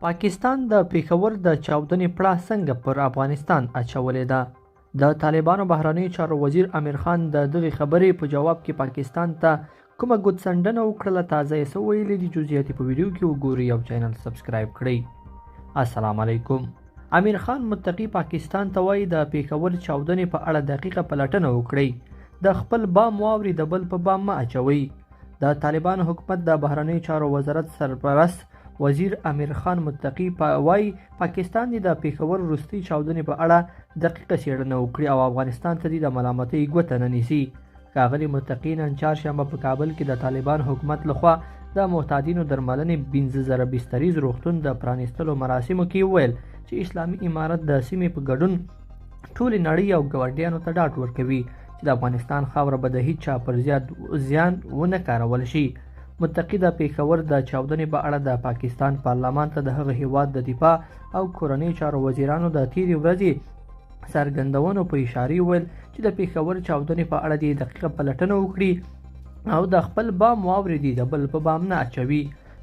پاکستان د پېښور د چاودنې پړه څنګه پر افغانستان اچولې ده؟ د طالبانو بهرنیو چارو وزیر امیر خان د دغې خبرې په جواب کې پاکستان ته کومه ګوتڅنډنه وکړله؟ تازه یې څه ویلي دي؟ جزئیات په ویډیو کې وګورئ او چینل سبسکرایب کړئ. السلام علیکم. امیر خان متقي پاکستان ته وایي د پېښور چاودنې په اړه دقیقه پلټنه وکړئ. د خپل بام واوري د بل په بام مه اچوئ. د طالبانو حکومت د بهرنیو چارو وزارت سرپرست وزیر امیر خان متقي وایي پاکستان دې د پېښور وروستۍ چاودنې په اړه دقیقه څېړنه وکړي او افغانستان ته دې د ملامتۍ ګوته نه نیسي. ښاغلي متقي نن چهارشنبه په کابل کې د طالبان حکومت لخوا د معتادینو درملنې 15,000 بستریز روغتون د پرانیستلو مراسمو کې وویل چې اسلامي امارت د سیمې په ګډون ټولې نړۍ او ګاونډیانو ته ډاډ ورکوي چې د افغانستان خاوره به د هیڅ چا پر زیان ونه کارول شي. متقي د پېښور د چاودنې په اړه د پاکستان پارلمان ته د هغه هیواد د دفاع او کورنیو چارو وزیرانو د تېرې ورځې څرګندونو په اشاره وویل چې د پېښور چاودنې په اړه دې دقیقه پلټنه وکړي او د خپل بام واورې دې د بل په بام نه اچوي.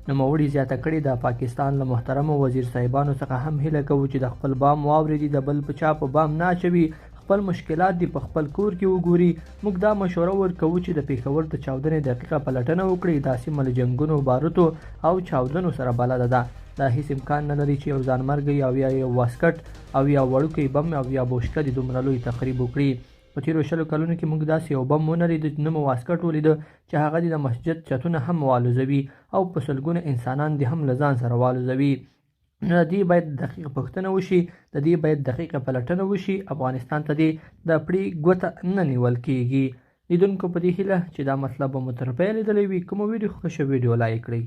نوموړي زیاته کړې د پاکستان له محترمو وزیر صاحبانو څخه هم هیله کوو چې د خپل بام واورې دې د بل په چا په بام نه اچوي. خپل مشکلات دې په خپل کور کې وګوري. موږ دا مشوره ورکوو چې د پېښور د چاودنې دقیقه پلټنه وکړي. دا سیمه له جنګونو، باروتو او چاودنو سره بلده ده. دا هیڅ امکان نه لري چې یو ځانمرګی او یا یو واسکټ او یا وړوکی بم او یا بوشکه د دومره لوی تخریب وکړي. په تېرو 20 کلونو کې موږ داسې یو بم ونه لید نه مو واسکټ ولیده چې هغه د مسجد چتونه هم والوزوي او په سلګونه انسانان دې هم له ځان سره والوزوي. د دې باید دقیقه پوښتنه وشي، د دې باید دقیقه پلټنه وشي. افغانستان ته دې د پړې ګوته نه نیول کېږي. لیدونکو په دې هیله چې دا مطلب به مو تر پایه لیدلی وي. کومه ویډیو خوښه شوه ویډیو لایک کړئ.